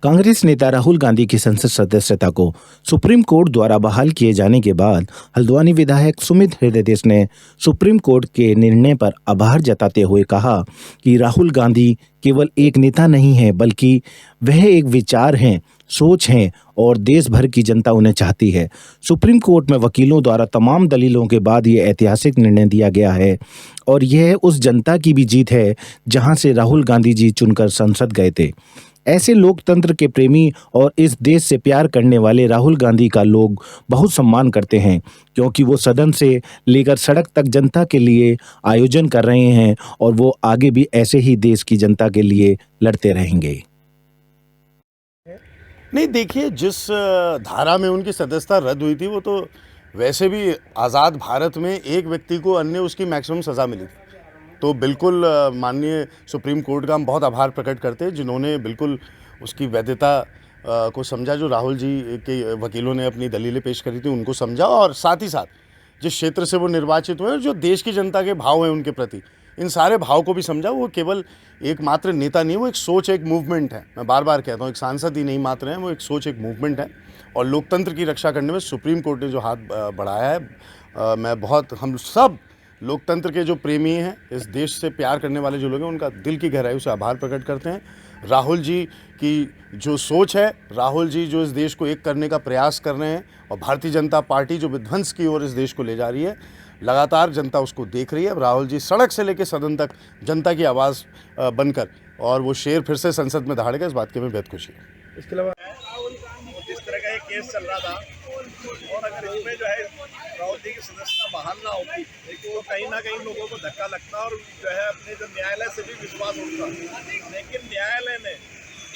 कांग्रेस नेता राहुल गांधी की संसद सदस्यता को सुप्रीम कोर्ट द्वारा बहाल किए जाने के बाद हल्द्वानी विधायक सुमित हृदयदेश ने सुप्रीम कोर्ट के निर्णय पर आभार जताते हुए कहा कि राहुल गांधी केवल एक नेता नहीं है, बल्कि वह एक विचार हैं, सोच हैं और देश भर की जनता उन्हें चाहती है। सुप्रीम कोर्ट में वकीलों द्वारा तमाम दलीलों के बाद ये ऐतिहासिक निर्णय दिया गया है और यह उस जनता की भी जीत है जहां से राहुल गांधी जी चुनकर संसद गए थे। ऐसे लोकतंत्र के प्रेमी और इस देश से प्यार करने वाले राहुल गांधी का लोग बहुत सम्मान करते हैं, क्योंकि वो सदन से लेकर सड़क तक जनता के लिए आयोजन कर रहे हैं और वो आगे भी ऐसे ही देश की जनता के लिए लड़ते रहेंगे। नहीं, देखिए, जिस धारा में उनकी सदस्यता रद्द हुई थी वो तो वैसे भी आज़ाद भारत में एक व्यक्ति को अन्य उसकी मैक्सिमम सज़ा मिली थी। तो बिल्कुल माननीय सुप्रीम कोर्ट का हम बहुत आभार प्रकट करते हैं, जिन्होंने बिल्कुल उसकी वैधता को समझा। जो राहुल जी के वकीलों ने अपनी दलीलें पेश करी थी उनको समझा, और साथ ही साथ जिस क्षेत्र से वो निर्वाचित हुए और जो देश की जनता के भाव हैं उनके प्रति, इन सारे भाव को भी समझा। वो केवल एकमात्र नेता नहीं, वो एक सोच, एक मूवमेंट है। मैं बार बार कहता हूँ, एक सांसद ही नहीं मात्र हैं, वो एक सोच, एक मूवमेंट है। और लोकतंत्र की रक्षा करने में सुप्रीम कोर्ट ने जो हाथ बढ़ाया है, मैं बहुत, हम सब लोकतंत्र के जो प्रेमी हैं, इस देश से प्यार करने वाले जो लोग हैं, उनका दिल की गहराई से आभार प्रकट करते हैं। राहुल जी की जो सोच है, राहुल जी जो इस देश को एक करने का प्रयास कर रहे हैं, और भारतीय जनता पार्टी जो विध्वंस की ओर इस देश को ले जा रही है, लगातार जनता उसको देख रही है। अब राहुल जी सड़क से लेकर सदन तक जनता की आवाज़ बनकर, और वो शेर फिर से संसद में दहाड़ेगा, इस बात की हमें बेहद खुशी है। इसके अलावा जिस तरह का एक केस चल रहा था, और अगर इसमें जो है राहुल जी की सदस्यता बहाल ना होती तो कहीं ना कहीं लोगों को धक्का लगता और जो है अपने जो न्यायालय से भी विश्वास उठता। लेकिन न्यायालय ने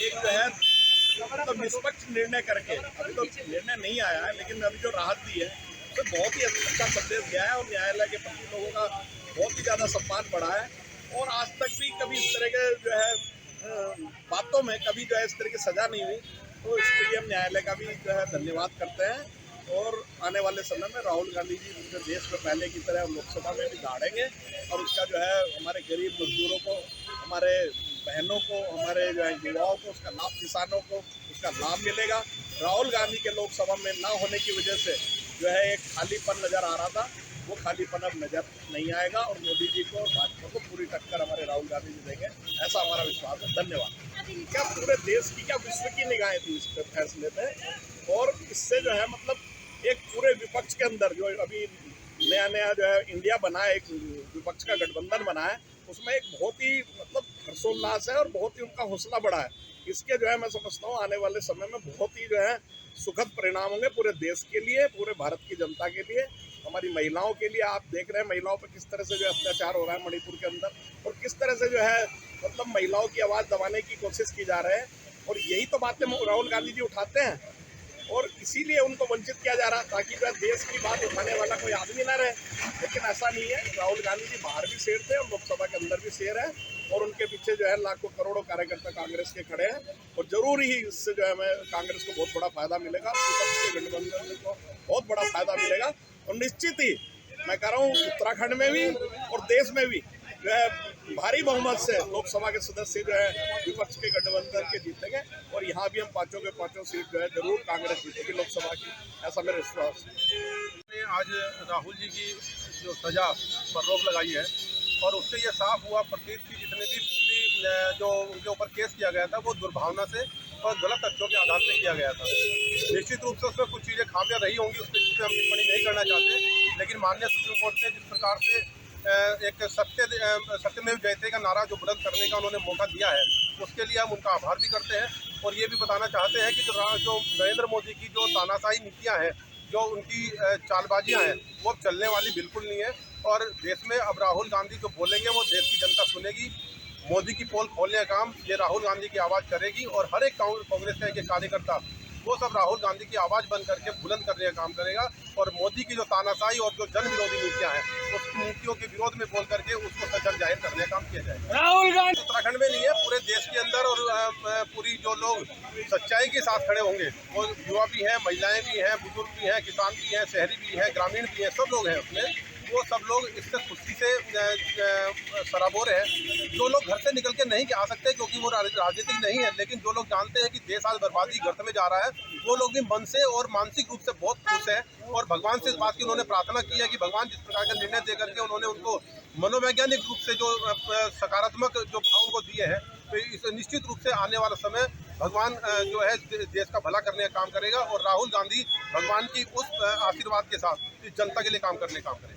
एक जो है तो निष्पक्ष निर्णय करके, अभी तो निर्णय नहीं आया है, लेकिन अभी जो राहत दी है तो बहुत ही अच्छा संदेश दिया है, और न्यायालय के प्रति लोगों का बहुत ही ज़्यादा सम्मान बढ़ा है। और आज तक भी कभी इस तरह के जो है बातों में कभी जो है इस तरह की सज़ा नहीं हुई, तो इसके लिए हम न्यायालय का भी जो है धन्यवाद करते हैं। और आने वाले समय में राहुल गांधी जी जो देश में पहले की तरह लोकसभा में भी दहाड़ेंगे, और उसका जो है हमारे गरीब मजदूरों को, हमारे बहनों को, हमारे जो है युवाओं को उसका लाभ, किसानों को उसका लाभ मिलेगा। राहुल गांधी के लोकसभा में ना होने की वजह से जो है एक खालीपन नज़र आ रहा था, वो खालीपन अब नज़र नहीं आएगा, और मोदी जी को और भाजपा को पूरी टक्कर हमारे राहुल गांधी जी देंगे, ऐसा हमारा विश्वास है। धन्यवाद। क्या पूरे देश की, क्या विश्व की निगाहें थी इस फैसले पे, और इससे जो है मतलब एक पूरे विपक्ष के अंदर जो अभी नया नया जो है इंडिया बना है, एक विपक्ष का गठबंधन बना है, उसमें एक बहुत ही मतलब हर्षोल्लास है और बहुत ही उनका हौसला बढ़ा है। इसके जो है मैं समझता हूँ आने वाले समय में बहुत ही जो है सुखद परिणाम होंगे पूरे देश के लिए, पूरे भारत की जनता के लिए, हमारी महिलाओं के लिए। आप देख रहे हैं महिलाओं पर किस तरह से जो है अत्याचार हो रहा है मणिपुर के अंदर, और किस तरह से जो है मतलब महिलाओं की आवाज़ दबाने की कोशिश की जा रहे हैं, और यही तो बातें राहुल गांधी जी उठाते हैं, और इसीलिए उनको वंचित किया जा रहा, ताकि जो देश की बात उठाने वाला कोई आदमी ना रहे। लेकिन ऐसा नहीं है, राहुल गांधी जी बाहर भी शेर थे और लोकसभा के अंदर भी शेर है, और उनके पीछे जो है लाखों करोड़ों कार्यकर्ता कांग्रेस के खड़े हैं, और जरूर ही इससे जो है हमें कांग्रेस को बहुत बड़ा फायदा मिलेगा, विपक्ष के गठबंधन को बहुत बड़ा फायदा मिलेगा। और निश्चित ही मैं कह रहा हूँ उत्तराखंड में भी और देश में भी जो है भारी बहुमत से लोकसभा के सदस्य जो है विपक्ष के गठबंधन के जीतेंगे, और यहाँ भी हम पांचों के पांचों सीट जो है जरूर कांग्रेस जीतेगी लोकसभा की, ऐसा मेरा विश्वास है। आज राहुल जी की जो सजा पर रोक लगाई है, और उससे ये साफ हुआ प्रतीत की जितने भी पिछली जो उनके ऊपर केस किया गया था वो दुर्भावना से और गलत तथ्यों के आधार पर किया गया था। निश्चित रूप से उसमें कुछ चीज़ें खामियां रही होंगी, उस पर हम टिप्पणी नहीं करना चाहते, लेकिन माननीय सुप्रीम कोर्ट ने जिस प्रकार से एक सत्यमेव जयते का नारा जो बुलंद करने का उन्होंने मौका दिया है, उसके लिए हम उनका आभार भी करते हैं। और ये भी बताना चाहते हैं कि जो नरेंद्र मोदी की जो तानाशाही नीतियां हैं, जो उनकी चालबाजियां हैं, वो अब चलने वाली बिल्कुल नहीं है। और देश में अब राहुल गांधी जो बोलेंगे वो देश की जनता सुनेगी। मोदी की पोल खोलने का काम ये राहुल गांधी की आवाज़ करेगी, और हर एक कांग्रेस का एक कार्यकर्ता वो सब राहुल गांधी की आवाज़ बंद करके बुलंद करने का काम करेगा, और मोदी की जो तानाशाही और जो जन विरोधी नीतियां हैं, उस नीतियों के विरोध में बोल करके उसको सजग जाहिर करने का काम किया जाएगा। राहुल गांधी उत्तराखंड में नहीं है, पूरे देश के अंदर, और पूरी जो लोग सच्चाई के साथ खड़े होंगे, वो युवा भी हैं, महिलाएं भी हैं, बुजुर्ग भी हैं, किसान भी हैं, शहरी भी हैं, ग्रामीण भी हैं, सब लोग हैं उसमें। वो सब लोग इससे खुशी से सराबोर है। जो लोग घर से निकल के नहीं आ सकते क्योंकि वो राजनीतिक नहीं है, लेकिन जो लोग जानते हैं कि देश आज बर्बादी गर्त में जा रहा है, वो लोग भी मन से और मानसिक रूप से बहुत खुश है और भगवान से इस बात की उन्होंने प्रार्थना की है कि भगवान जिस प्रकार का निर्णय दे करके उन्होंने उनको मनोवैज्ञानिक रूप से जो सकारात्मक जो भाव उनको दिए हैं, तो इस निश्चित रूप से आने वाला समय भगवान जो है देश का भला करने का काम करेगा और राहुल गांधी भगवान की उस आशीर्वाद के साथ इस जनता के लिए काम करेंगे।